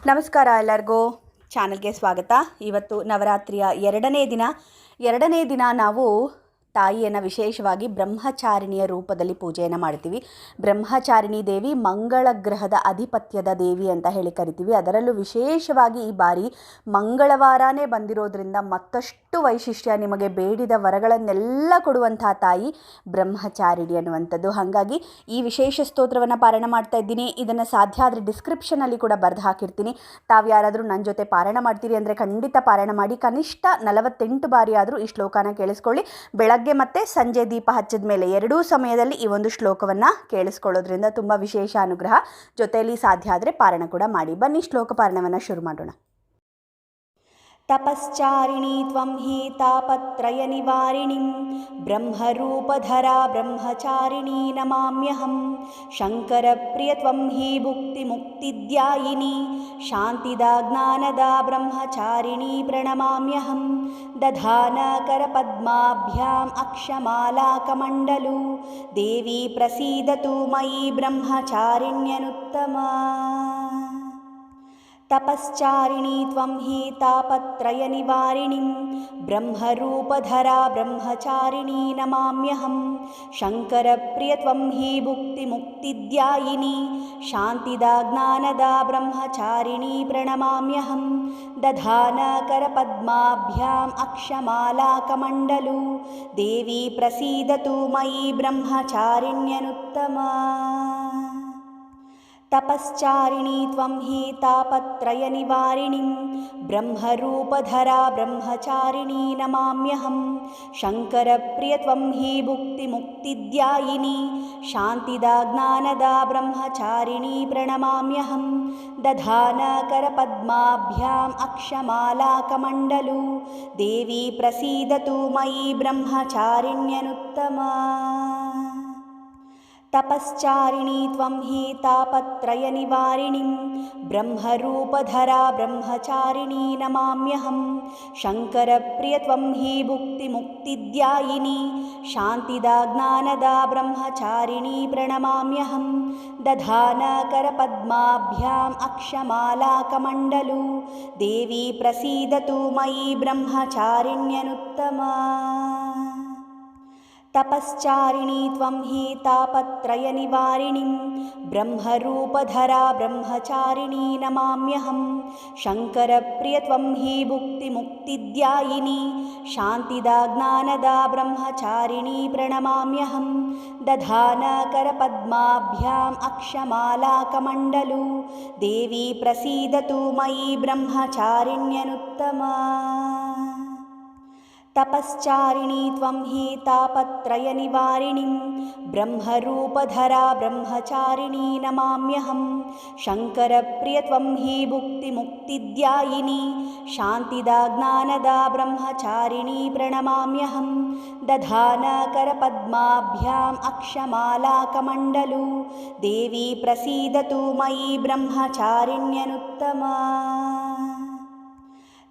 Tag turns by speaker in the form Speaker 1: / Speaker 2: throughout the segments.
Speaker 1: ನಮಸ್ಕಾರ ಎಲ್ಲರಿಗೂ ಚಾನಲ್ಗೆ ಸ್ವಾಗತ. ಇವತ್ತು ನವರಾತ್ರಿಯ ಎರಡನೇ ದಿನ ನಾವು ತಾಯಿಯನ್ನು ವಿಶೇಷವಾಗಿ ಬ್ರಹ್ಮಚಾರಿಣಿಯ ರೂಪದಲ್ಲಿ ಪೂಜೆಯನ್ನು ಮಾಡ್ತೀವಿ. ಬ್ರಹ್ಮಚಾರಿಣಿ ದೇವಿ ಮಂಗಳ ಗ್ರಹದ ಅಧಿಪತ್ಯದ ದೇವಿ ಅಂತ ಹೇಳಿ ಕರಿತೀವಿ. ಅದರಲ್ಲೂ ವಿಶೇಷವಾಗಿ ಈ ಬಾರಿ ಮಂಗಳವಾರನೇ ಬಂದಿರೋದ್ರಿಂದ ಮತ್ತಷ್ಟು ವೈಶಿಷ್ಟ್ಯ, ನಿಮಗೆ ಬೇಡಿದ ವರಗಳನ್ನೆಲ್ಲ ಕೊಡುವಂಥ ತಾಯಿ ಬ್ರಹ್ಮಚಾರಿಣಿ ಅನ್ನುವಂಥದ್ದು. ಹಾಗಾಗಿ ಈ ವಿಶೇಷ ಸ್ತೋತ್ರವನ್ನು ಪಾರಾಯಣ ಮಾಡ್ತಾ ಇದ್ದೀನಿ. ಇದನ್ನು ಸಾಧ್ಯ ಆದರೆ ಡಿಸ್ಕ್ರಿಪ್ಷನಲ್ಲಿ ಕೂಡ ಬರೆದು ಹಾಕಿರ್ತೀನಿ. ತಾವು ಯಾರಾದರೂ ನನ್ನ ಜೊತೆ ಪಾರಾಯಣ ಮಾಡ್ತೀರಿ ಅಂದರೆ ಖಂಡಿತ ಪಾರಾಯಣ ಮಾಡಿ. ಕನಿಷ್ಠ 48 ಬಾರಿ ಆದರೂ ಈ ಶ್ಲೋಕನ ಕೇಳಿಸ್ಕೊಳ್ಳಿ. ಬೆಳಗ್ಗೆ ಮತ್ತು ಸಂಜೆ ದೀಪ ಹಚ್ಚಿದ ಮೇಲೆ ಎರಡೂ ಸಮಯದಲ್ಲಿ ಈ ಒಂದು ಶ್ಲೋಕವನ್ನು ಕೇಳಿಸ್ಕೊಳ್ಳೋದ್ರಿಂದ ತುಂಬ ವಿಶೇಷ ಅನುಗ್ರಹ. ಜೊತೆಯಲ್ಲಿ ಸಾಧ್ಯ ಆದರೆ ಪಾರಾಯಣ ಕೂಡ ಮಾಡಿ. ಬನ್ನಿ ಶ್ಲೋಕ ಪಾರಾಯಣವನ್ನು ಶುರು ಮಾಡೋಣ. ತಪಶ್ಚಾರಿಣೀ ತ್ವಂ ಹಿ ತಾಪತ್ರಯ ನಿವಾರಿಣಿಂ ಬ್ರಹ್ಮರೂಪಧರಾ ಬ್ರಹ್ಮಚಾರಿಣೀ ನಮಾಮ್ಯಹಂ. ಶಂಕರಪ್ರಿಯ ತ್ವಂ ಹಿ ಭುಕ್ತಿ ಮುಕ್ತಿದ್ಯಾಯಿನಿ ಶಾಂತಿದಾ ಜ್ಞಾನದಾ ಬ್ರಹ್ಮಚಾರಿಣೀ ಪ್ರಣಮಾಮ್ಯಹಂ. ದಧಾನ ಕರಪದ್ಮಾಭ್ಯಾಂ ಅಕ್ಷಮಾಲಾಕಮಂಡಲು ದೇವಿ ಪ್ರಸೀದತು ಮಯಿ ಬ್ರಹ್ಮಚಾರಿಣ್ಯನುತ್ತಮಾ. ತಪಶ್ಚಾರಿಣೀ ತ್ವಂ ಹಿ ತಾಪತ್ರಯ ನಿವಾರಿಣಿಂ ಬ್ರಹ್ಮರೂಪಧರಾ ಬ್ರಹ್ಮಚಾರಿಣೀ ನಮಾಮ್ಯಹಂ. ಶಂಕರಪ್ರಿಯ ತ್ವಂ ಹಿ ಭುಕ್ತಿ ಮುಕ್ತಿದ್ಯಾಯಿನಿ ಶಾಂತಿದಾ ಜ್ಞಾನದಾ ಬ್ರಹ್ಮಚಾರಿಣೀ ಪ್ರಣಮಾಮ್ಯಹಂ. ದಧಾನ ಕರಪದ್ಮಾಭ್ಯಾಂ ಅಕ್ಷಮಾಲಾಕಮಂಡಲು ದೇವಿ ಪ್ರಸೀದತು ಮಯಿ ಬ್ರಹ್ಮಚಾರಿಣ್ಯನುತ್ತಮಾ. ತಪಶ್ಚಾರಿಣೀ ತ್ವಂ ಹಿ ತಾಪತ್ರಯ ನಿವಾರಿಣಿಂ ಬ್ರಹ್ಮರೂಪಧರಾ ಬ್ರಹ್ಮಚಾರಿಣೀ ನಮಾಮ್ಯಹಂ. ಶಂಕರಪ್ರಿಯ ತ್ವಂ ಹಿ ಭುಕ್ತಿ ಮುಕ್ತಿದ್ಯಾಯಿನಿ ಶಾಂತಿದಾ ಜ್ಞಾನದಾ ಬ್ರಹ್ಮಚಾರಿಣೀ ಪ್ರಣಮಾಮ್ಯಹಂ. ದಧಾನ ಕರಪದ್ಮಾಭ್ಯಾಂ ಅಕ್ಷಮಾಲಾಕಮಂಡಲು ದೇವಿ ಪ್ರಸೀದತು ಮಯಿ ಬ್ರಹ್ಮಚಾರಿಣ್ಯನುತ್ತಮಾ. ತಪಶ್ಚಾರಿಣೀ ತ್ವಂ ಹಿ ತಾಪತ್ರಯ ನಿವಾರಿಣಿಂ ಬ್ರಹ್ಮರೂಪಧರಾ ಬ್ರಹ್ಮಚಾರಿಣೀ ನಮಾಮ್ಯಹಂ. ಶಂಕರಪ್ರಿಯ ತ್ವಂ ಹಿ ಭುಕ್ತಿ ಮುಕ್ತಿದ್ಯಾಯಿನಿ ಶಾಂತಿದಾ ಜ್ಞಾನದಾ ಬ್ರಹ್ಮಚಾರಿಣೀ ಪ್ರಣಮಾಮ್ಯಹಂ. ದಧಾನ ಕರಪದ್ಮಾಭ್ಯಾಂ ಅಕ್ಷಮಾಲಾಕಮಂಡಲು ದೇವಿ ಪ್ರಸೀದತು ಮಯಿ ಬ್ರಹ್ಮಚಾರಿಣ್ಯನುತ್ತಮಾ. ತಪಶ್ಚಾರಿಣೀ ತ್ವಂ ಹಿ ತಾಪತ್ರಯ ನಿವಾರಿಣಿಂ ಬ್ರಹ್ಮರೂಪಧರಾ ಬ್ರಹ್ಮಚಾರಿಣೀ ನಮಾಮ್ಯಹಂ. ಶಂಕರಪ್ರಿಯ ತ್ವಂ ಹಿ ಭುಕ್ತಿ ಮುಕ್ತಿದ್ಯಾಯಿನಿ ಶಾಂತಿದಾ ಜ್ಞಾನದಾ ಬ್ರಹ್ಮಚಾರಿಣೀ ಪ್ರಣಮಾಮ್ಯಹಂ. ದಧಾನ ಕರಪದ್ಮಾಭ್ಯಾಂ ಅಕ್ಷಮಾಲಾಕಮಂಡಲು ದೇವಿ ಪ್ರಸೀದತು ಮಯಿ ಬ್ರಹ್ಮಚಾರಿಣ್ಯನುತ್ತಮಾ. ತಪಶ್ಚಾರಿಣೀ ತ್ವಂ ಹಿ ತಾಪತ್ರಯ ನಿವಾರಿಣಿಂ ಬ್ರಹ್ಮರೂಪಧರಾ ಬ್ರಹ್ಮಚಾರಿಣೀ ನಮಾಮ್ಯಹಂ. ಶಂಕರಪ್ರಿಯ ತ್ವಂ ಹಿ ಭುಕ್ತಿ ಮುಕ್ತಿದ್ಯಾಯಿನಿ ಶಾಂತಿದಾ ಜ್ಞಾನದಾ ಬ್ರಹ್ಮಚಾರಿಣೀ ಪ್ರಣಮಾಮ್ಯಹಂ. ದಧಾನ ಕರಪದ್ಮಾಭ್ಯಾಂ ಅಕ್ಷಮಾಲಾಕಮಂಡಲು ದೇವಿ ಪ್ರಸೀದತು ಮಯಿ ಬ್ರಹ್ಮಚಾರಿಣ್ಯನುತ್ತಮಾ.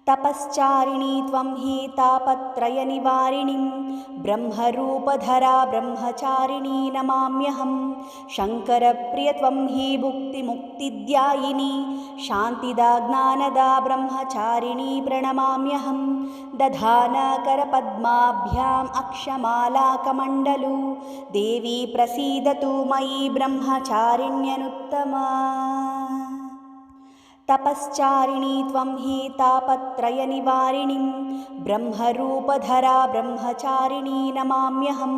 Speaker 1: ತಪಶ್ಚಾರಿಣೀ ತ್ವಂ ಹಿ ತಾಪತ್ರಯ ನಿವಾರಿಣಿಂ ಬ್ರಹ್ಮರೂಪಧರಾ ಬ್ರಹ್ಮಚಾರಿಣೀ ನಮಾಮ್ಯಹಂ. ಶಂಕರಪ್ರಿಯ ತ್ವಂ ಹಿ ಭುಕ್ತಿ ಮುಕ್ತಿದ್ಯಾಯಿನಿ ಶಾಂತಿದಾ ಜ್ಞಾನದಾ ಬ್ರಹ್ಮಚಾರಿಣೀ ಪ್ರಣಮಾಮ್ಯಹಂ. ದಧಾನ ಕರಪದ್ಮಾಭ್ಯಾಂ ಅಕ್ಷಮಾಲಾಕಮಂಡಲು ದೇವಿ ಪ್ರಸೀದತು ಮಯಿ ಬ್ರಹ್ಮಚಾರಿಣ್ಯನುತ್ತಮಾ. ತಪಶ್ಚಾರಿಣೀ ತ್ವಂ ಹಿ ತಾಪತ್ರಯ ನಿವಾರಿಣಿಂ ಬ್ರಹ್ಮರೂಪಧರಾ ಬ್ರಹ್ಮಚಾರಿಣೀ ನಮಾಮ್ಯಹಂ.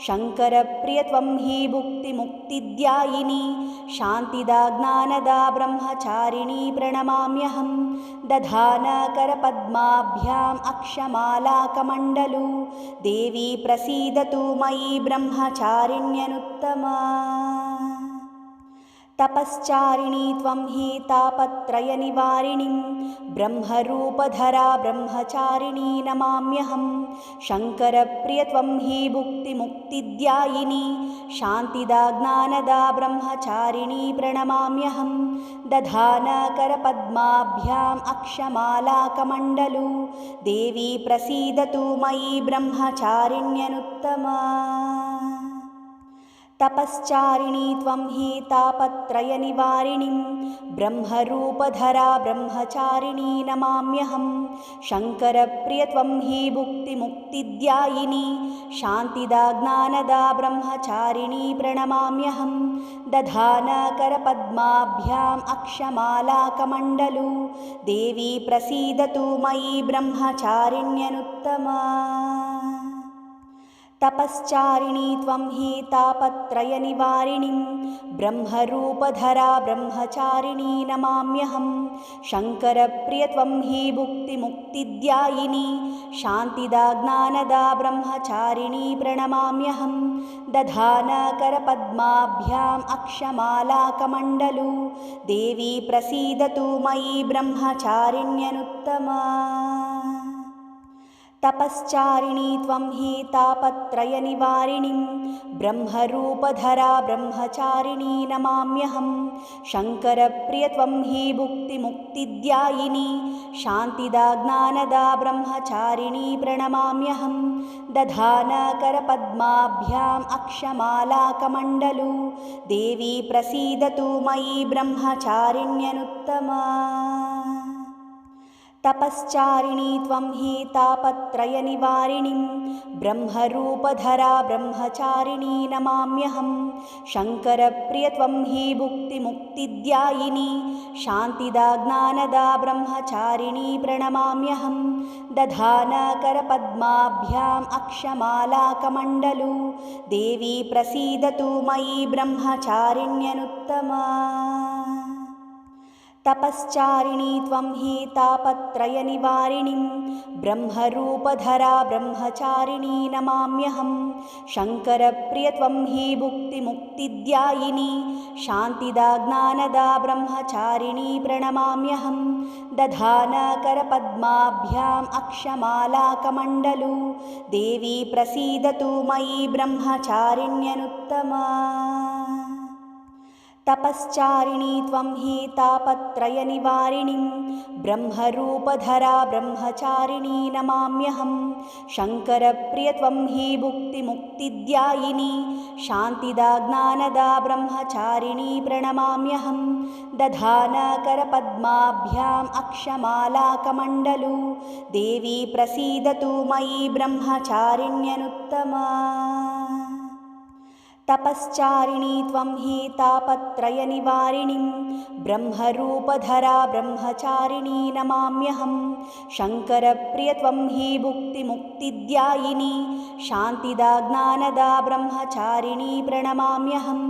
Speaker 1: ಶಂಕರಪ್ರಿಯ ತ್ವಂ ಹಿ ಭುಕ್ತಿ ಮುಕ್ತಿದ್ಯಾಯಿನಿ ಶಾಂತಿದಾ ಜ್ಞಾನದಾ ಬ್ರಹ್ಮಚಾರಿಣೀ ಪ್ರಣಮಾಮ್ಯಹಂ. ದಧಾನ ಕರಪದ್ಮಾಭ್ಯಾಂ ಅಕ್ಷಮಾಲಾಕಮಂಡಲು ದೇವಿ ಪ್ರಸೀದತು ಮಯಿ ಬ್ರಹ್ಮಚಾರಿಣ್ಯನುತ್ತಮಾ. ತಪಶ್ಚಾರಿಣೀ ತ್ವಂ ಹಿ ತಾಪತ್ರಯ ನಿವಾರಿಣಿಂ ಬ್ರಹ್ಮರೂಪಧರಾ ಬ್ರಹ್ಮಚಾರಿಣೀ ನಮಾಮ್ಯಹಂ. ಶಂಕರಪ್ರಿಯ ತ್ವಂ ಹಿ ಭುಕ್ತಿ ಮುಕ್ತಿದ್ಯಾಯಿನಿ ಶಾಂತಿದಾ ಜ್ಞಾನದಾ ಬ್ರಹ್ಮಚಾರಿಣೀ ಪ್ರಣಮಾಮ್ಯಹಂ. ದಧಾನ ಕರಪದ್ಮಾಭ್ಯಾಂ ಅಕ್ಷಮಾಲಾಕಮಂಡಲು ದೇವಿ ಪ್ರಸೀದತು ಮಯಿ ಬ್ರಹ್ಮಚಾರಿಣ್ಯನುತ್ತಮಾ. तपश्चारिणी त्वं हि तापत्रयनिवारिणीं ब्रह्मरूपधरा ब्रह्मचारिणी नमाम्यहं शङ्करप्रिय त्वं हि भुक्तिमुक्तिद्यायिनी शान्तिदा ज्ञानदा ब्रह्मचारिणी प्रणमाम्यहं दधानकरपद्माभ्याम् अक्षमालाकमण्डलू देवी प्रसीदतु मयि ब्रह्मचारिण्यनुत्तमा। तपश्चारिणी त्वं हि तापत्रयनिवारिणीं ब्रह्मरूपधरा ब्रह्मचारिणी नमाम्यहं शङ्करप्रिय त्वं हि भुक्तिमुक्तिद्यायिनी शान्तिदा ज्ञानदा ब्रह्मचारिणी प्रणमाम्यहं दधानकरपद्माभ्याम् अक्षमालाकमण्डलू देवी प्रसीदतु मयि ब्रह्मचारिण्यनुत्तमा। तपश्चारिणी त्वं हि तापत्रयनिवारिणीं ब्रह्मरूपधरा ब्रह्मचारिणी नमाम्यहं शङ्करप्रिय त्वं हि भुक्तिमुक्तिद्यायिनी शान्तिदा ज्ञानदा ब्रह्मचारिणी प्रणमाम्यहं दधानकरपद्माभ्याम् अक्षमालाकमण्डलू देवी प्रसीदतु मयि ब्रह्मचारिण्यनुत्तमा। तपश्चारिणी त्वं हि तापत्रयनिवारिणीं ब्रह्मरूपधरा ब्रह्मचारिणी नमाम्यहं शङ्करप्रिय त्वं हि भुक्तिमुक्तिद्यायिनी शान्तिदा ज्ञानदा ब्रह्मचारिणी प्रणमाम्यहं दधानकरपद्माभ्याम् अक्षमालाकमण्डलू देवी प्रसीदतु मयि ब्रह्मचारिण्यनुत्तमा। तपश्चारिणी त्वं हि तापत्रयनिवारिणीं ब्रह्मरूपधरा ब्रह्मचारिणी नमाम्यहं शङ्करप्रिय त्वं हि भुक्तिमुक्तिद्यायिनी शान्तिदा ज्ञानदा ब्रह्मचारिणी प्रणमाम्यहं दधानकरपद्माभ्याम् अक्षमालाकमण्डलू देवी प्रसीदतु मयि ब्रह्मचारिण्यनुत्तमा। तपश्चारिणी त्वं हि तापत्रयनिवारिणीं ब्रह्मरूपधरा ब्रह्मचारिणी नमाम्यहं शङ्करप्रिय त्वं हि भुक्तिमुक्तिद्यायिनी शान्तिदा ज्ञानदा ब्रह्मचारिणी प्रणमाम्यहं दधानकरपद्माभ्याम् अक्षमालाकमण्डलू देवी प्रसीदतु मयि ब्रह्मचारिण्यनुत्तमा। तपश्चारिणी त्वं हि तापत्रयनिवारिणीं ब्रह्मरूपधरा ब्रह्मचारिणी नमाम्यहं शङ्करप्रिय त्वं हि भुक्तिमुक्तिद्यायिनी शान्तिदा ज्ञानदा ब्रह्मचारिणी प्रणमाम्यहं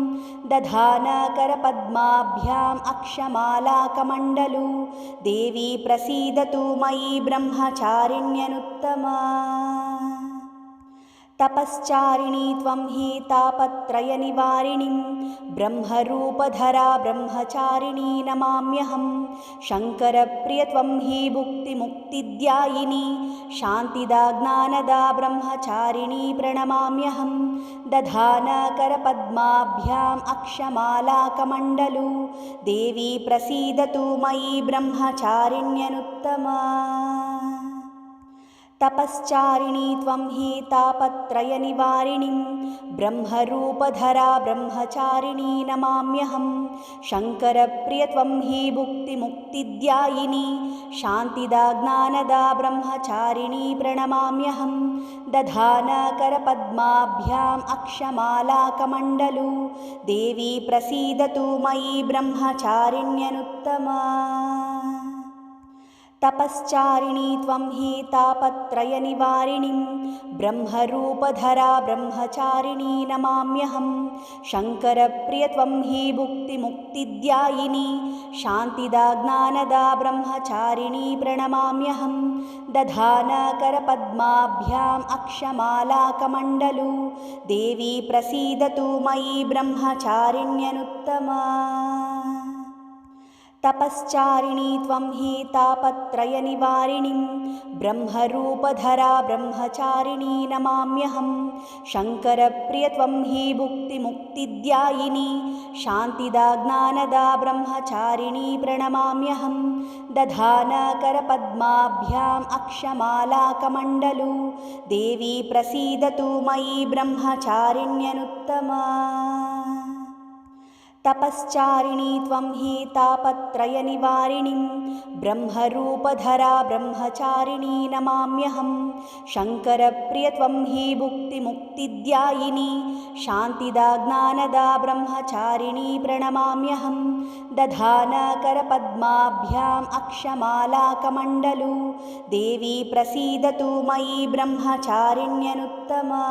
Speaker 1: दधानकरपद्माभ्याम् अक्षमालाकमण्डलू देवी प्रसीदतु मयि ब्रह्मचारिण्यनुत्तमा। तपश्चारिणी त्वं हि तापत्रयनिवारिणीं ब्रह्मरूपधरा ब्रह्मचारिणी नमाम्यहं शङ्करप्रिय त्वं हि भुक्तिमुक्तिद्यायिनी शान्तिदा ज्ञानदा ब्रह्मचारिणी प्रणमाम्यहं दधानकरपद्माभ्याम् अक्षमालाकमण्डलू देवी प्रसीदतु मयि ब्रह्मचारिण्यनुत्तमा। तपश्चारिणी त्वं हि तापत्रयनिवारिणीं ब्रह्मरूपधरा ब्रह्मचारिणी नमाम्यहं शङ्करप्रिय त्वं हि भुक्तिमुक्तिद्यायिनी शान्तिदा ज्ञानदा ब्रह्मचारिणी प्रणमाम्यहं दधानकरपद्माभ्याम् अक्षमालाकमण्डलू देवी प्रसीदतु मयि ब्रह्मचारिण्यनुत्तमा। तपश्चारिणी त्वं हि तापत्रयनिवारिणीं ब्रह्मरूपधरा ब्रह्मचारिणी नमाम्यहं शङ्करप्रिय त्वं हि भुक्तिमुक्तिद्यायिनी शान्तिदा ज्ञानदा ब्रह्मचारिणी प्रणमाम्यहं दधानकरपद्माभ्याम् अक्षमालाकमण्डलू देवी प्रसीदतु मयि ब्रह्मचारिण्यनुत्तमा। तपश्चारिणी त्वं हि तापत्रयनिवारिणीं ब्रह्मरूपधरा ब्रह्मचारिणी नमाम्यहं शङ्करप्रिय त्वं हि भुक्तिमुक्तिद्यायिनी शान्तिदा ज्ञानदा ब्रह्मचारिणी प्रणमाम्यहं दधानकरपद्माभ्याम् अक्षमालाकमण्डलू देवी प्रसीदतु मयि ब्रह्मचारिण्यनुत्तमा तपश्चारिणी त्वं हि तापत्रयनिवारिणीं ब्रह्मरूपधरा ब्रह्मचारिणी नमाम्यहं शङ्करप्रिय त्वं हि भुक्तिमुक्तिद्यायिनी शान्तिदा ज्ञानदा ब्रह्मचारिणी प्रणमाम्यहं दधानकरपद्माभ्याम् अक्षमालाकमण्डलू देवी प्रसीदतु मयि ब्रह्मचारिण्यनुत्तमा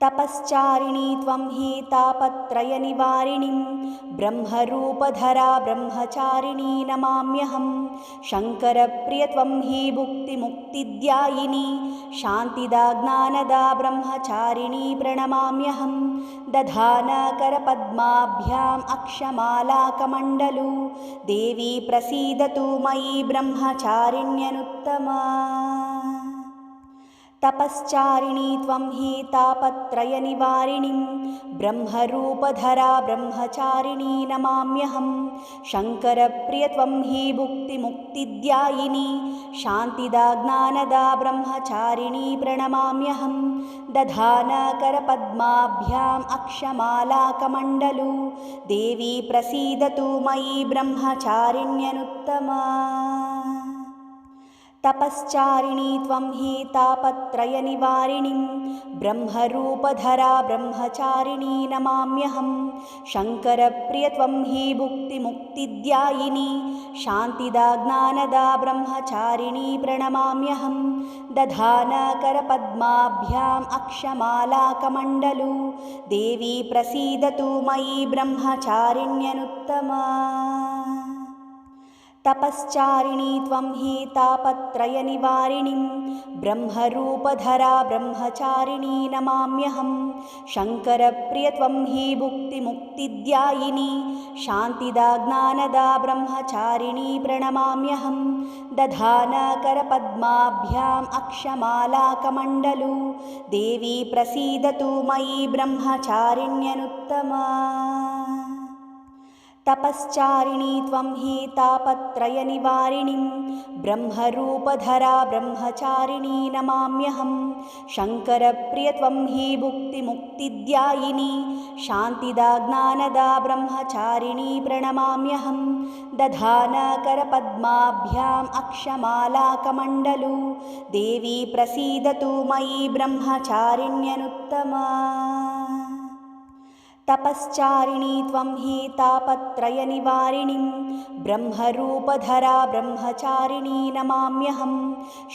Speaker 1: तपश्चारिणी त्वं हि तापत्रयनिवारिणीं ब्रह्मरूपधरा ब्रह्मचारिणी नमाम्यहं शङ्करप्रिय त्वं हि भुक्तिमुक्तिद्यायिनी शान्तिदा ज्ञानदा ब्रह्मचारिणी प्रणमाम्यहं दधानकरपद्माभ्याम् अक्षमालाकमण्डलू देवी प्रसीदतु मयि ब्रह्मचारिण्यनुत्तमा तपश्चारिणी त्वं हि तापत्रयनिवारिणीं ब्रह्मरूपधरा ब्रह्मचारिणी नमाम्यहं शङ्करप्रिय त्वं हि भुक्तिमुक्तिद्यायिनी शान्तिदा ज्ञानदा ब्रह्मचारिणी प्रणमाम्यहं दधानकरपद्माभ्याम् अक्षमालाकमण्डलू देवी प्रसीदतु मयि ब्रह्मचारिण्यनुत्तमा तपश्चारिणी त्वं हि तापत्रयनिवारिणीं ब्रह्मरूपधरा ब्रह्मचारिणी नमाम्यहं शङ्करप्रिय त्वं हि भुक्तिमुक्तिद्यायिनी शान्तिदा ज्ञानदा ब्रह्मचारिणी प्रणमाम्यहं दधानकरपद्माभ्याम् अक्षमालाकमण्डलू देवी प्रसीदतु मयि ब्रह्मचारिण्यनुत्तमा तपश्चारिणी त्वं हि तापत्रयनिवारिणीं ब्रह्मरूपधरा ब्रह्मचारिणी नमाम्यहं शङ्करप्रिय त्वं हि भुक्तिमुक्तिद्यायिनी शान्तिदा ज्ञानदा ब्रह्मचारिणी प्रणमाम्यहं दधानकरपद्माभ्याम् अक्षमालाकमण्डलू देवी प्रसीदतु मयि ब्रह्मचारिण्यनुत्तमा तपश्चारिणी त्वं हि तापत्रयनिवारिणीं ब्रह्मरूपधरा ब्रह्मचारिणी नमाम्यहं शङ्करप्रिय त्वं हि भुक्तिमुक्तिद्यायिनी शान्तिदा ज्ञानदा ब्रह्मचारिणी प्रणमाम्यहं दधानकरपद्माभ्याम् अक्षमालाकमण्डलू देवी प्रसीदतु मयि ब्रह्मचारिण्यनुत्तमा तपश्चारिणी त्वं हि तापत्रयनिवारिणीं ब्रह्मरूपधरा ब्रह्मचारिणी नमाम्यहं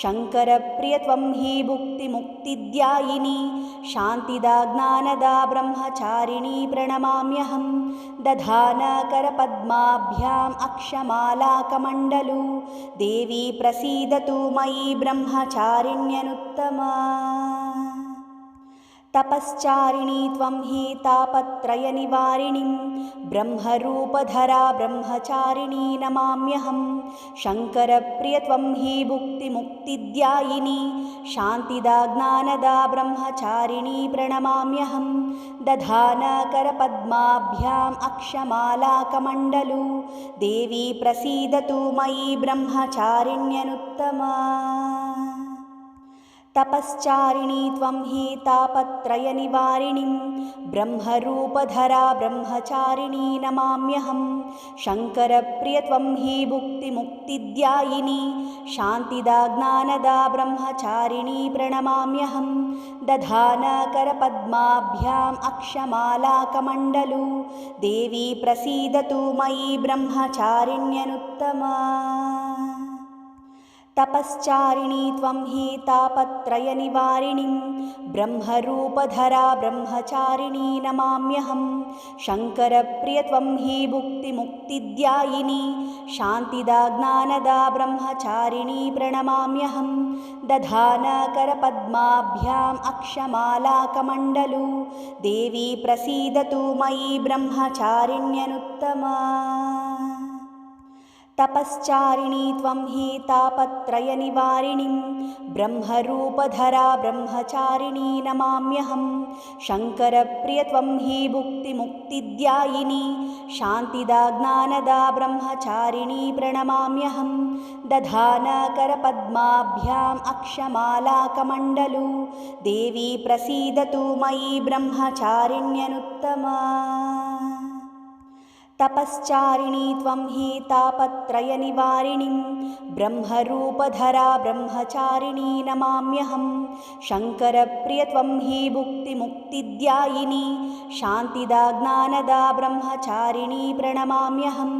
Speaker 1: शङ्करप्रिय त्वं हि भुक्तिमुक्तिद्यायिनी शान्तिदा ज्ञानदा ब्रह्मचारिणी प्रणमाम्यहं दधानकरपद्माभ्याम् अक्षमालाकमण्डलू देवी प्रसीदतु मयि ब्रह्मचारिण्यनुत्तमा तपश्चारिणी त्वं हि तापत्रयनिवारिणीं ब्रह्मरूपधरा ब्रह्मचारिणी नमाम्यहं शङ्करप्रिय त्वं हि भुक्तिमुक्तिद्यायिनी शान्तिदा ज्ञानदा ब्रह्मचारिणी प्रणमाम्यहं दधानकरपद्माभ्याम् अक्षमालाकमण्डलू देवी प्रसीदतु मयि ब्रह्मचारिण्यनुत्तमा तपश्चारिणी त्वं हि तापत्रयनिवारिणीं ब्रह्मरूपधरा ब्रह्मचारिणी नमाम्यहं शङ्करप्रिय त्वं हि भुक्तिमुक्तिद्यायिनी शान्तिदा ज्ञानदा ब्रह्मचारिणी प्रणमाम्यहं दधानकरपद्माभ्याम् अक्षमालाकमण्डलू देवी प्रसीदतु मयि ब्रह्मचारिण्यनुत्तमा तपश्चारिणी त्वं हि तापत्रयनिवारिणीं ब्रह्मरूपधरा ब्रह्मचारिणी नमाम्यहं शङ्करप्रिय त्वं हि भुक्तिमुक्तिद्यायिनी शान्तिदा ज्ञानदा ब्रह्मचारिणी प्रणमाम्यहं दधानकरपद्माभ्याम् अक्षमालाकमण्डलू देवी प्रसीदतु मयि ब्रह्मचारिण्यनुत्तमा। तपश्चारिणी त्वं हि तापत्रयनिवारिणीं ब्रह्मरूपधरा ब्रह्मचारिणी नमाम्यहं शङ्करप्रिय त्वं हि भुक्तिमुक्तिद्यायिनी शान्तिदा ज्ञानदा ब्रह्मचारिणी प्रणमाम्यहं दधानकरपद्माभ्याम् अक्षमालाकमण्डलू देवी प्रसीदतु मयि ब्रह्मचारिण्यनुत्तमा। तपश्चारिणी त्वं हि तापत्रयनिवारिणीं ब्रह्मरूपधरा ब्रह्मचारिणी नमाम्यहं शङ्करप्रिय त्वं हि भुक्तिमुक्तिद्यायिनी शान्तिदा ज्ञानदा ब्रह्मचारिणी प्रणमाम्यहं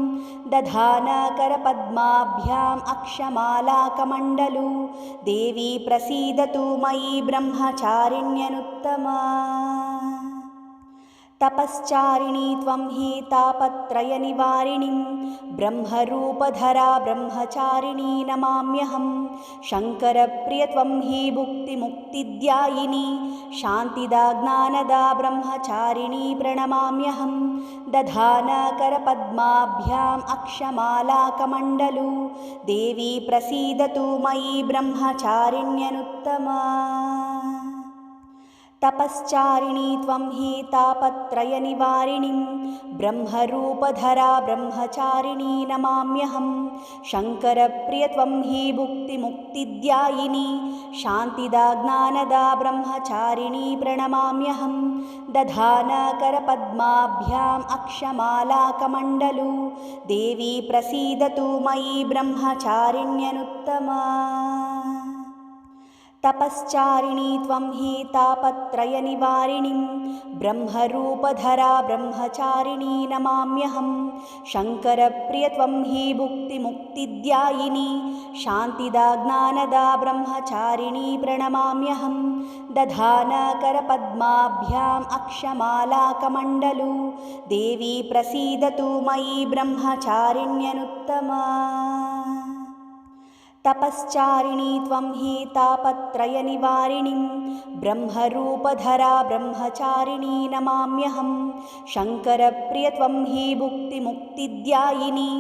Speaker 1: दधानकरपद्माभ्याम् अक्षमालाकमण्डलू देवी प्रसीदतु मयि ब्रह्मचारिण्यनुत्तमा। तपश्चारिणी त्वं हि तापत्रयनिवारिणीं ब्रह्मरूपधरा ब्रह्मचारिणी नमाम्यहं शङ्करप्रिय त्वं हि भुक्तिमुक्तिद्यायिनी शान्तिदा ज्ञानदा ब्रह्मचारिणी प्रणमाम्यहं दधानकरपद्माभ्याम् अक्षमालाकमण्डलू देवी प्रसीदतु मयि ब्रह्मचारिण्यनुत्तमा। तपश्चारिणी त्वं हि तापत्रयनिवारिणीं ब्रह्मरूपधरा ब्रह्मचारिणी नमाम्यहं शङ्करप्रिय त्वं हि भुक्तिमुक्तिद्यायिनी शान्तिदा ज्ञानदा ब्रह्मचारिणी प्रणमाम्यहं दधानकरपद्माभ्याम् अक्षमालाकमण्डलू देवी प्रसीदतु मयि ब्रह्मचारिण्यनुत्तमा। तपश्चारिणी त्वं हि तापत्रयनिवारिणीं ब्रह्मरूपधरा ब्रह्मचारिणी नमाम्यहं शङ्करप्रिय त्वं हि भुक्तिमुक्तिद्यायिनी शान्तिदा ज्ञानदा ब्रह्मचारिणी प्रणमाम्यहं दधानकरपद्माभ्याम् अक्षमालाकमण्डलू देवी प्रसीदतु मयि ब्रह्मचारिण्यनुत्तमा। तपश्चारिणी त्वं हि तापत्रयनिवारिणीं ब्रह्मरूपधरा ब्रह्मचारिणी नमाम्यहं शङ्करप्रिय त्वं हि भुक्तिमुक्तिद्यायिनी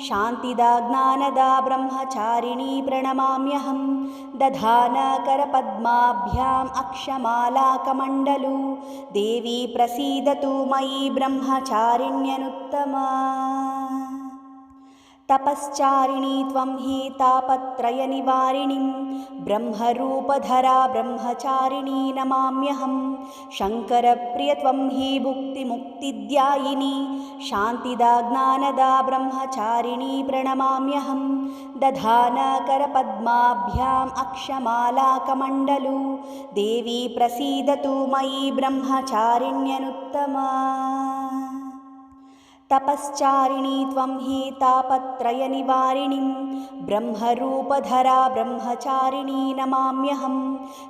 Speaker 1: शान्तिदा ज्ञानदा ब्रह्मचारिणी प्रणमाम्यहं दधानकरपद्माभ्याम् अक्षमालाकमण्डलू देवी प्रसीदतु मयि ब्रह्मचारिण्यनुत्तमा। तपश्चारिणी त्वं हि तापत्रयनिवारिणीं ब्रह्मरूपधरा ब्रह्मचारिणी नमाम्यहं शङ्करप्रिय त्वं हि भुक्तिमुक्तिद्यायिनी शान्तिदा ज्ञानदा ब्रह्मचारिणी प्रणमाम्यहं दधानकरपद्माभ्याम् अक्षमालाकमण्डलू देवी प्रसीदतु मयि ब्रह्मचारिण्यनुत्तमा। तपश्चारिणी त्वं हि तापत्रयनिवारिणीं ब्रह्मरूपधरा ब्रह्मचारिणी नमाम्यहं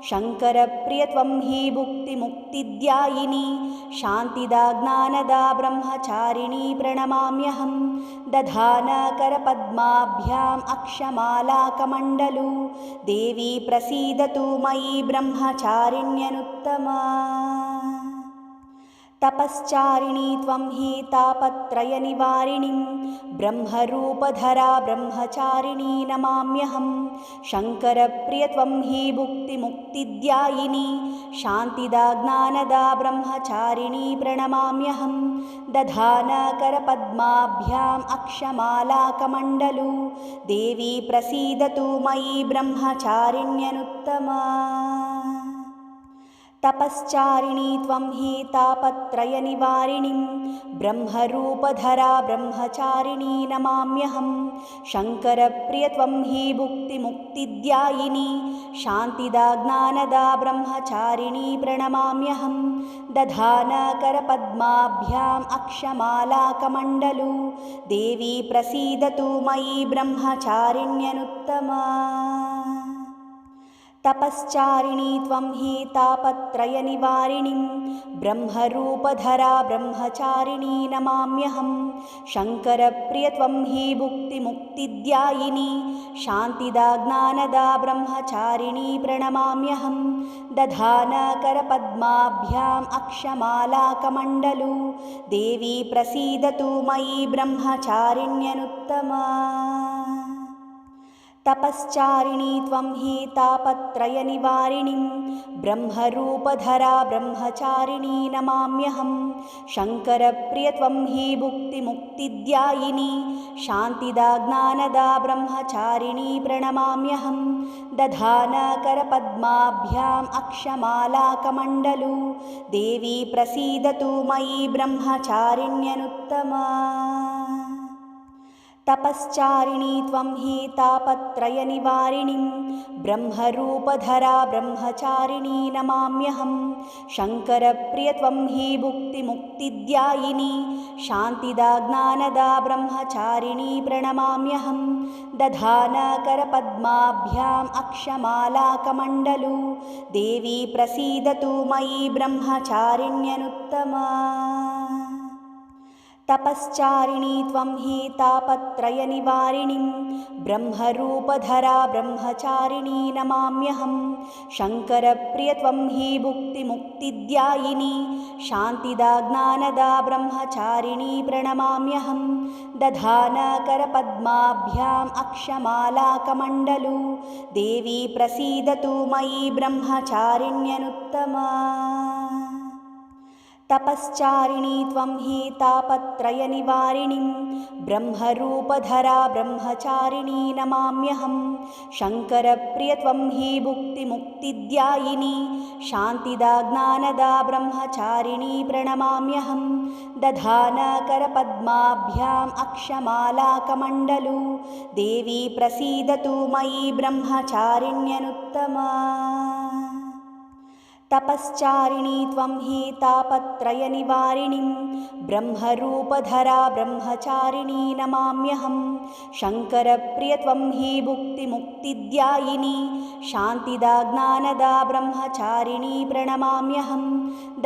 Speaker 1: शङ्करप्रिय त्वं हि भुक्तिमुक्तिद्यायिनी शान्तिदा ज्ञानदा ब्रह्मचारिणी प्रणमाम्यहं दधानकरपद्माभ्याम् अक्षमालाकमण्डलू देवी प्रसीदतु मयि ब्रह्मचारिण्यनुत्तमा। तपश्चारिणी त्वं हि तापत्रयनिवारिणीं ब्रह्मरूपधरा ब्रह्मचारिणी नमाम्यहं शङ्करप्रिय त्वं हि भुक्तिमुक्तिद्यायिनी शान्तिदा ज्ञानदा ब्रह्मचारिणी प्रणमाम्यहं दधानकरपद्माभ्याम् अक्षमालाकमण्डलू देवी प्रसीदतु मयि ब्रह्मचारिण्यनुत्तमा। तपश्चारिणी त्वं हि तापत्रयनिवारिणीं ब्रह्मरूपधरा ब्रह्मचारिणी नमाम्यहं शङ्करप्रिय त्वं हि भुक्तिमुक्तिद्यायिनी शान्तिदा ज्ञानदा ब्रह्मचारिणी प्रणमाम्यहं दधानकरपद्माभ्याम् अक्षमालाकमण्डलू देवी प्रसीदतु मयि ब्रह्मचारिण्यनुत्तमा। तपश्चारिणी त्वं हि तापत्रयनिवारिणीं ब्रह्मरूपधरा ब्रह्मचारिणी नमाम्यहं शङ्करप्रिय त्वं हि भुक्तिमुक्तिद्यायिनी शान्तिदा ज्ञानदा ब्रह्मचारिणी प्रणमाम्यहं दधानकरपद्माभ्याम् अक्षमालाकमण्डलू देवी प्रसीदतु मयि ब्रह्मचारिण्यनुत्तमा। तपश्चारिणी त्वं हि तापत्रयनिवारिणीं ब्रह्मरूपधरा ब्रह्मचारिणी नमाम्यहं शङ्करप्रिय त्वं हि भुक्तिमुक्तिद्यायिनी शान्तिदा ज्ञानदा ब्रह्मचारिणी प्रणमाम्यहं दधानकरपद्माभ्याम् अक्षमालाकमण्डलू देवी प्रसीदतु मयि ब्रह्मचारिण्यनुत्तमा। तपश्चारिणी त्वं हि तापत्रयनिवारिणीं ब्रह्मरूपधरा ब्रह्मचारिणी नमाम्यहं शङ्करप्रिय त्वं हि भुक्तिमुक्तिद्यायिनी शान्तिदा ज्ञानदा ब्रह्मचारिणी प्रणमाम्यहं दधानकरपद्माभ्याम् अक्षमालाकमण्डलू देवी प्रसीदतु मयि ब्रह्मचारिण्यनुत्तमा। तपश्चारिणी त्वं हि तापत्रयनिवारिणीं ब्रह्मरूपधरा ब्रह्मचारिणी नमाम्यहं शङ्करप्रिय त्वं हि भुक्तिमुक्तिद्यायिनी शान्तिदा ज्ञानदा ब्रह्मचारिणी प्रणमाम्यहं दधानकरपद्माभ्याम् अक्षमालाकमण्डलू देवी प्रसीदतु मयि ब्रह्मचारिण्यनुत्तमा। तपश्चारिणी त्वं हि तापत्रयनिवारिणीं ब्रह्मरूपधरा ब्रह्मचारिणी नमाम्यहं शङ्करप्रिय त्वं हि भुक्तिमुक्तिद्यायिनी शान्तिदा ज्ञानदा ब्रह्मचारिणी प्रणमाम्यहं दधानकरपद्माभ्याम् अक्षमालाकमण्डलू देवी प्रसीदतु मयि ब्रह्मचारिण्यनुत्तमा। तपश्चारिणी त्वं हि तापत्रयनिवारिणीं ब्रह्मरूपधरा ब्रह्मचारिणी नमाम्यहं शङ्करप्रिय त्वं हि भुक्तिमुक्तिद्यायिनी शान्तिदा ज्ञानदा ब्रह्मचारिणी प्रणमाम्यहं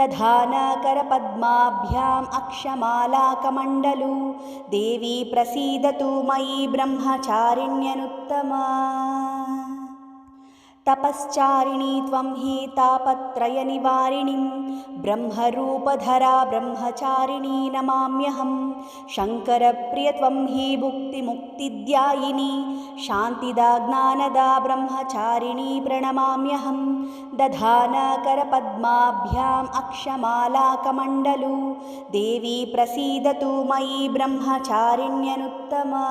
Speaker 1: दधानकरपद्माभ्याम् अक्षमालाकमण्डलू देवी प्रसीदतु मयि ब्रह्मचारिण्यनुत्तमा। तपश्चारिणी त्वं हि तापत्रयनिवारिणीं ब्रह्मरूपधरा ब्रह्मचारिणी नमाम्यहं शङ्करप्रिय त्वं हि भुक्तिमुक्तिद्यायिनी शान्तिदा ज्ञानदा ब्रह्मचारिणी प्रणमाम्यहं दधानकरपद्माभ्याम् अक्षमालाकमण्डलू देवी प्रसीदतु मयि ब्रह्मचारिण्यनुत्तमा।